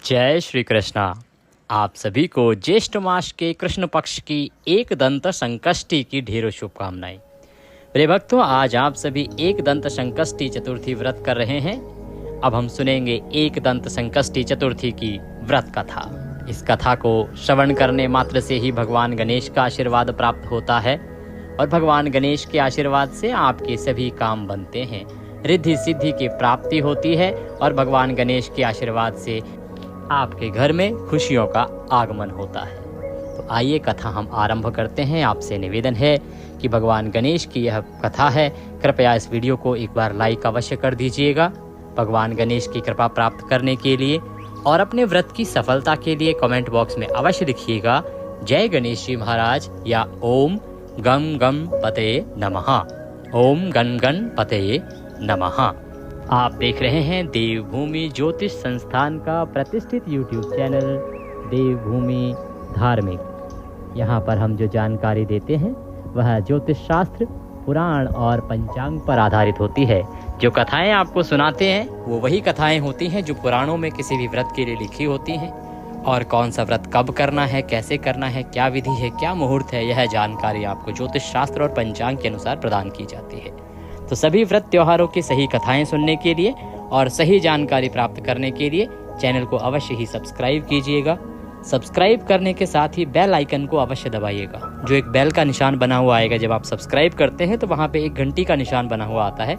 जय श्री कृष्णा। आप सभी को ज्येष्ठ मास के कृष्ण पक्ष की एक दंत संकष्टी की ढेरों शुभकामनाएं। प्रिय भक्तों, आज आप सभी एक दंत संकष्टी चतुर्थी व्रत कर रहे हैं। अब हम सुनेंगे एक दंत संकष्टी चतुर्थी की व्रत कथा। इस कथा को श्रवण करने मात्र से ही भगवान गणेश का आशीर्वाद प्राप्त होता है और भगवान गणेश के आशीर्वाद से आपके सभी काम बनते हैं, रिद्धि सिद्धि की प्राप्ति होती है और भगवान गणेश के आशीर्वाद से आपके घर में खुशियों का आगमन होता है। तो आइए कथा हम आरंभ करते हैं। आपसे निवेदन है कि भगवान गणेश की यह कथा है, कृपया इस वीडियो को एक बार लाइक अवश्य कर दीजिएगा। भगवान गणेश की कृपा प्राप्त करने के लिए और अपने व्रत की सफलता के लिए कमेंट बॉक्स में अवश्य लिखिएगा जय गणेश जी महाराज या ओम गम गम पते नमः। ओम गण गण पते नमः। आप देख रहे हैं देवभूमि ज्योतिष संस्थान का प्रतिष्ठित YouTube चैनल देवभूमि धार्मिक। यहाँ पर हम जो जानकारी देते हैं वह ज्योतिष शास्त्र, पुराण और पंचांग पर आधारित होती है। जो कथाएं आपको सुनाते हैं वो वही कथाएं होती हैं जो पुराणों में किसी भी व्रत के लिए लिखी होती हैं। और कौन सा व्रत कब करना है, कैसे करना है, क्या विधि है, क्या मुहूर्त है, यह जानकारी आपको ज्योतिष शास्त्र और पंचांग के अनुसार प्रदान की जाती है। तो सभी व्रत त्योहारों की सही कथाएं सुनने के लिए और सही जानकारी प्राप्त करने के लिए चैनल को अवश्य ही सब्सक्राइब कीजिएगा। सब्सक्राइब करने के साथ ही बेल आइकन को अवश्य दबाइएगा। जो एक बेल का निशान बना हुआ आएगा, जब आप सब्सक्राइब करते हैं तो वहाँ पे एक घंटी का निशान बना हुआ आता है,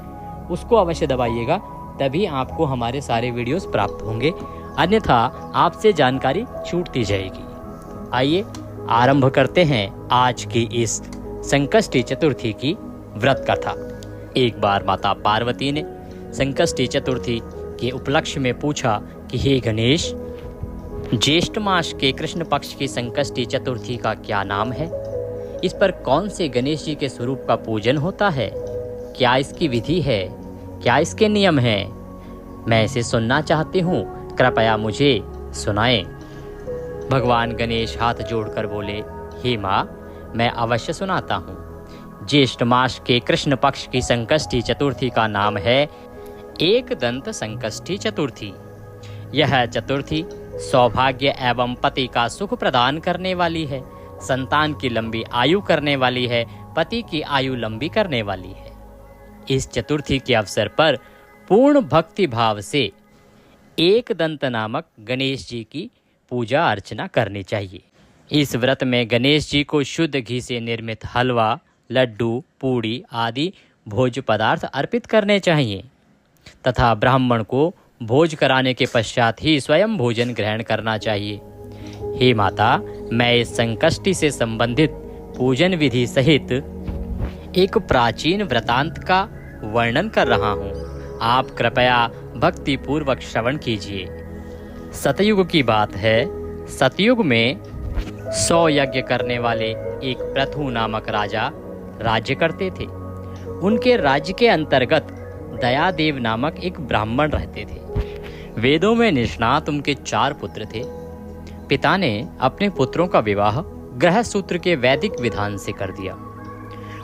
उसको अवश्य दबाइएगा, तभी आपको हमारे सारे वीडियोस प्राप्त होंगे, अन्यथा आपसे जानकारी छूटती जाएगी। आइए आरंभ करते हैं आज की इस संकष्टी चतुर्थी की व्रत कथा। एक बार माता पार्वती ने संकष्टी चतुर्थी के उपलक्ष्य में पूछा कि हे गणेश, ज्येष्ठ मास के कृष्ण पक्ष की संकष्टी चतुर्थी का क्या नाम है? इस पर कौन से गणेश जी के स्वरूप का पूजन होता है? क्या इसकी विधि है? क्या इसके नियम हैं? मैं इसे सुनना चाहती हूँ, कृपया मुझे सुनाएं। भगवान गणेश हाथ जोड़कर बोले, हे माँ, मैं अवश्य सुनाता हूँ। ज्येष्ठ मास के कृष्ण पक्ष की संकष्टी चतुर्थी का नाम है एक दंत संकष्टी चतुर्थी। यह चतुर्थी सौभाग्य एवं पति का सुख प्रदान करने वाली है, संतान की लंबी आयु करने वाली है, पति की आयु लंबी करने वाली है। इस चतुर्थी के अवसर पर पूर्ण भक्ति भाव से एक दंत नामक गणेश जी की पूजा अर्चना करनी चाहिए। इस व्रत में गणेश जी को शुद्ध घी से निर्मित हलवा, लड्डू, पूड़ी आदि भोज्य पदार्थ अर्पित करने चाहिए तथा ब्राह्मण को भोज कराने के पश्चात ही स्वयं भोजन ग्रहण करना चाहिए। हे माता, मैं इस संकष्टी से संबंधित पूजन विधि सहित एक प्राचीन वृतांत का वर्णन कर रहा हूँ। आप कृपया भक्ति पूर्वक श्रवण कीजिए। सतयुग की बात है। सतयुग में 100 यज्ञ करने वाले एक पृथु नामक राजा राज्य करते थे। उनके राज्य के अंतर्गत दयादेव नामक एक ब्राह्मण रहते थे। वेदों में निष्णात उनके 4 पुत्र थे। पिता ने अपने पुत्रों का विवाह ग्रह सूत्र के वैदिक विधान से कर दिया।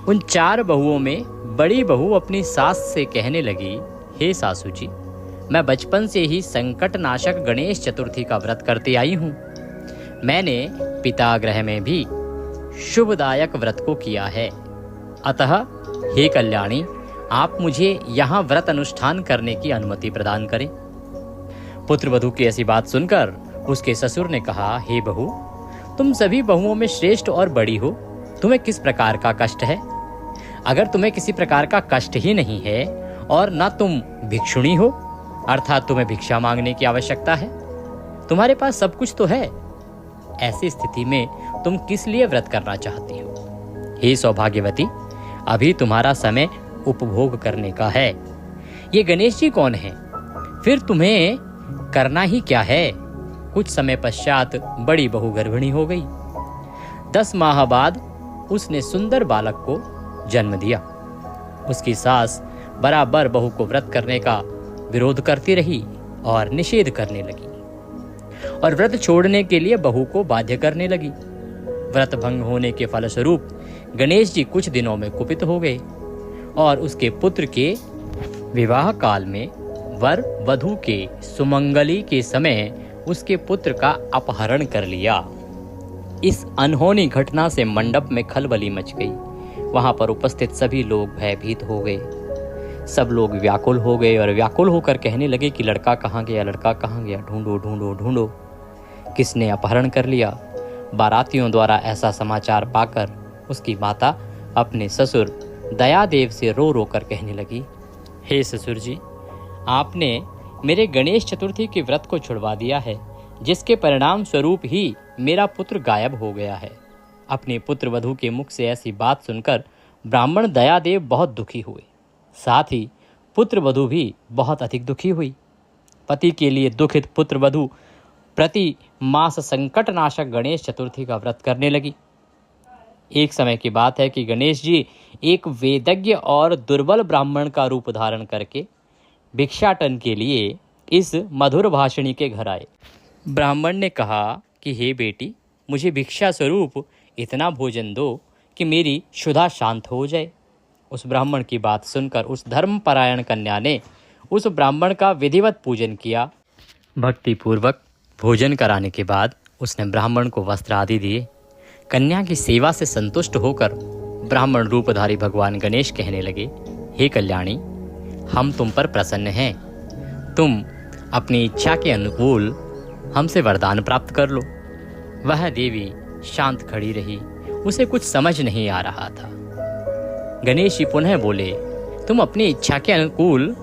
उन 4 बहुओं में बड़ी बहू अपनी सास से कहने लगी, हे सासू जी, मैं बचपन से ही संकट नाशक गणेश चतुर्थी का व्रत करती आई हूँ। मैंने पिता ग्रह में भी शुभदायक व्रत को किया है, अतः हे कल्याणी, आप मुझे यहाँ व्रत अनुष्ठान करने की अनुमति प्रदान करें। पुत्रवधू की ऐसी बात सुनकर उसके ससुर ने कहा, हे बहू, तुम सभी बहुओं में श्रेष्ठ और बड़ी हो, तुम्हें किस प्रकार का कष्ट है? अगर तुम्हें किसी प्रकार का कष्ट ही नहीं है और न तुम भिक्षुणी हो, अर्थात तुम्हें भिक्षा मांगने की आवश्यकता है, तुम्हारे पास सब कुछ तो है, ऐसी स्थिति में तुम किस लिए व्रत करना चाहती हो? हे सौभाग्यवती, अभी तुम्हारा समय उपभोग करने का है। ये गणेश जी कौन है? फिर तुम्हें करना ही क्या है? कुछ समय पश्चात बड़ी बहू गर्भिणी हो गई। 10 माह बाद उसने सुंदर बालक को जन्म दिया। उसकी सास बराबर बहू को व्रत करने का विरोध करती रही और निषेध करने लगी और व्रत छोड़ने के लिए बहू को बाध्य करने लगी। व्रत भंग होने के फलस्वरूप गणेश जी कुछ दिनों में कुपित हो गए और उसके पुत्र के विवाह काल में वर वधू के सुमंगली के समय उसके पुत्र का अपहरण कर लिया। इस अनहोनी घटना से मंडप में खलबली मच गई। वहां पर उपस्थित सभी लोग भयभीत हो गए। सब लोग व्याकुल हो गए और व्याकुल होकर कहने लगे कि लड़का कहाँ गया, लड़का कहाँ गया, ढूंढो ढूंढो ढूंढो, किसने अपहरण कर लिया। बारातियों द्वारा ऐसा समाचार पाकर उसकी माता अपने ससुर दयादेव से रो रो कर कहने लगी, हे ससुर जी, आपने मेरे गणेश चतुर्थी के व्रत को छुड़वा दिया है, जिसके परिणाम स्वरूप ही मेरा पुत्र गायब हो गया है। अपने पुत्र वधू के मुख से ऐसी बात सुनकर ब्राह्मण दयादेव बहुत दुखी हुए। साथ ही पुत्र वधू भी बहुत अधिक दुखी हुई। पति के लिए दुखित पुत्र वधू प्रति मास संकट नाशक गणेश चतुर्थी का व्रत करने लगी। एक समय की बात है कि गणेश जी एक वेदज्ञ और दुर्बल ब्राह्मण का रूप धारण करके भिक्षाटन के लिए इस मधुर भाषिणी के घर आए। ब्राह्मण ने कहा कि हे बेटी, मुझे भिक्षा स्वरूप इतना भोजन दो कि मेरी क्षुधा शांत हो जाए। उस ब्राह्मण की बात सुनकर उस धर्मपरायण कन्या ने उस ब्राह्मण का विधिवत पूजन किया। भक्तिपूर्वक भोजन कराने के बाद उसने ब्राह्मण को वस्त्र आदि दिए। कन्या की सेवा से संतुष्ट होकर ब्राह्मण रूपधारी भगवान गणेश कहने लगे, हे कल्याणी, हम तुम पर प्रसन्न हैं। तुम अपनी इच्छा के अनुकूल हमसे वरदान प्राप्त कर लो। वह देवी शांत खड़ी रही, उसे कुछ समझ नहीं आ रहा था। गणेश जी पुनः बोले, तुम अपनी इच्छा के अनुकूल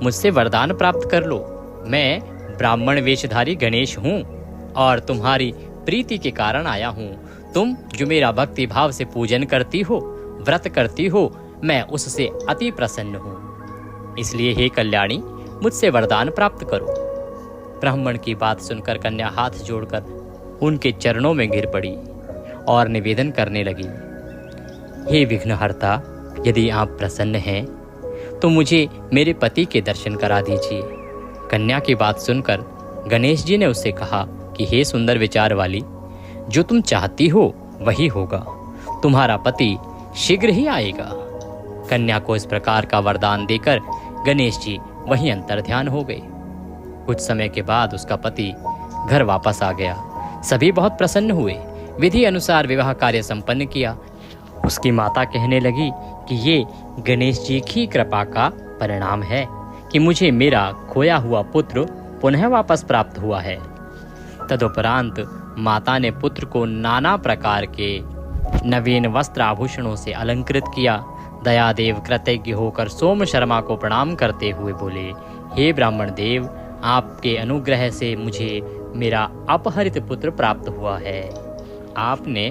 मुझसे वरदान प्राप्त कर लो। मैं ब्राह्मण वेशधारी गणेश हूँ और तुम्हारी प्रीति के कारण आया हूँ। तुम जो मेरा भक्ति भाव से पूजन करती हो, व्रत करती हो, मैं उससे अति प्रसन्न हूँ। इसलिए हे कल्याणी, मुझसे वरदान प्राप्त करो। ब्राह्मण की बात सुनकर कन्या हाथ जोड़कर उनके चरणों में गिर पड़ी और निवेदन करने लगी, हे विघ्नहर्ता, यदि आप प्रसन्न हैं तो मुझे मेरे पति के दर्शन करा दीजिए। कन्या की बात सुनकर गणेश जी ने उससे कहा कि हे सुंदर विचार वाली, जो तुम चाहती हो वही होगा। तुम्हारा पति शीघ्र ही आएगा। कन्या को इस प्रकार का वरदान देकर गणेश जी वहीं अंतर्ध्यान हो गए। कुछ समय के बाद उसका पति घर वापस आ गया। सभी बहुत प्रसन्न हुए। विधि अनुसार विवाह कार्य संपन्न किया। उसकी माता कहने लगी कि ये गणेश जी की कृपा का परिणाम है कि मुझे मेरा खोया हुआ पुत्र पुनः वापस प्राप्त हुआ है। तदुपरांत माता ने पुत्र को नाना प्रकार के नवीन वस्त्र आभूषणों से अलंकृत किया। दयादेव कृतज्ञ होकर सोम शर्मा को प्रणाम करते हुए बोले, हे ब्राह्मण देव, आपके अनुग्रह से मुझे मेरा अपहरित पुत्र प्राप्त हुआ है। आपने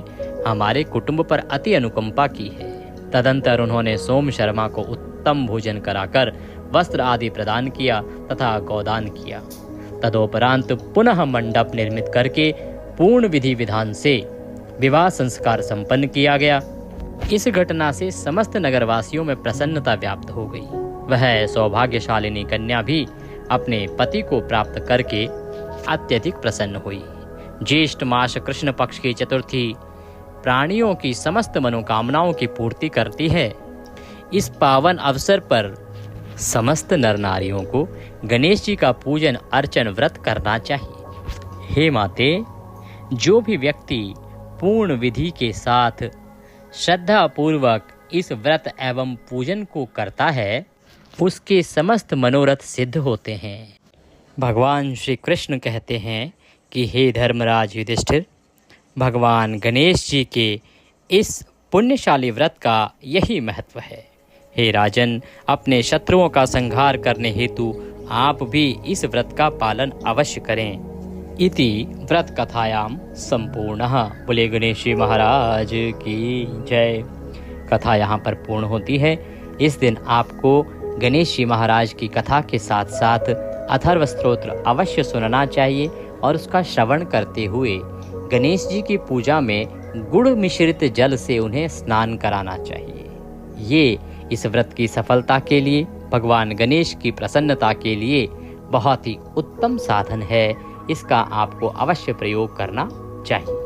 हमारे कुटुंब पर अति अनुकंपा की है। तदंतर उन्होंने सोम शर्मा को उत्तम भोजन कराकर वस्त्र आदि प्रदान किया तथा गौदान किया। तदोपरांत पुनः मंडप निर्मित करके पूर्ण विधि विधान से विवाह संस्कार संपन्न किया गया। इस घटना से समस्त नगरवासियों में प्रसन्नता व्याप्त हो गई। वह सौभाग्यशालिनी कन्या भी अपने पति को प्राप्त करके अत्यधिक प्रसन्न हुई। ज्येष्ठ मास कृष्ण पक्ष की चतुर्थी प्राणियों की समस्त मनोकामनाओं की पूर्ति करती है। इस पावन अवसर पर समस्त नर नारियों को गणेश जी का पूजन अर्चन व्रत करना चाहिए। हे माते, जो भी व्यक्ति पूर्ण विधि के साथ श्रद्धा पूर्वक इस व्रत एवं पूजन को करता है, उसके समस्त मनोरथ सिद्ध होते हैं। भगवान श्री कृष्ण कहते हैं कि हे धर्मराज युधिष्ठिर, भगवान गणेश जी के इस पुण्यशाली व्रत का यही महत्व है। हे राजन, अपने शत्रुओं का संहार करने हेतु आप भी इस व्रत का पालन अवश्य करें। इति व्रत कथायाम संपूर्णः। बोले गणेश जी महाराज की जय। कथा यहाँ पर पूर्ण होती है। इस दिन आपको गणेश जी महाराज की कथा के साथ साथ अथर्व स्तोत्र अवश्य सुनना चाहिए और उसका श्रवण करते हुए गणेश जी की पूजा में गुड़ मिश्रित जल से उन्हें स्नान कराना चाहिए। ये इस व्रत की सफलता के लिए, भगवान गणेश की प्रसन्नता के लिए बहुत ही उत्तम साधन है। इसका आपको अवश्य प्रयोग करना चाहिए।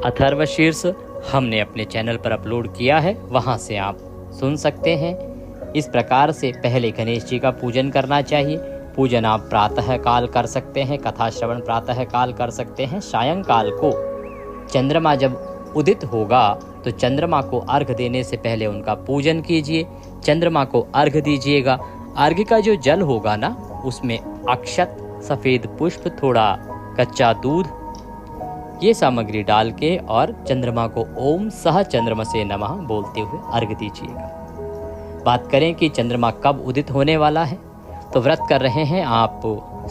अथर्व शीर्ष हमने अपने चैनल पर अपलोड किया है, वहां से आप सुन सकते हैं। इस प्रकार से पहले गणेश जी का पूजन करना चाहिए। पूजन आप प्रातः काल कर सकते हैं, कथा श्रवण प्रातः काल कर सकते हैं। सायंकाल को चंद्रमा जब उदित होगा तो चंद्रमा को अर्घ देने से पहले उनका पूजन कीजिए, चंद्रमा को अर्घ दीजिएगा। अर्घ का जो जल होगा ना, उसमें अक्षत, सफ़ेद पुष्प, थोड़ा कच्चा दूध, ये सामग्री डाल के और चंद्रमा को ओम सह चंद्रमसे नमः बोलते हुए अर्घ दीजिएगा। बात करें कि चंद्रमा कब उदित होने वाला है, तो व्रत कर रहे हैं आप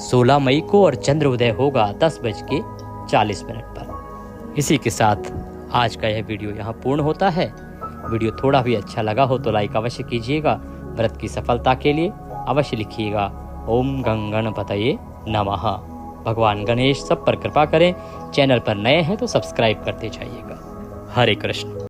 16 मई को और चंद्र उदय होगा 10:40 पर। इसी के साथ आज का यह वीडियो यहाँ पूर्ण होता है। वीडियो थोड़ा भी अच्छा लगा हो तो लाइक अवश्य कीजिएगा। व्रत की सफलता के लिए अवश्य लिखिएगा ओम गं गणपतये नमः। भगवान गणेश सब पर कृपा करें। चैनल पर नए हैं तो सब्सक्राइब करते जाइएगा। हरे कृष्ण।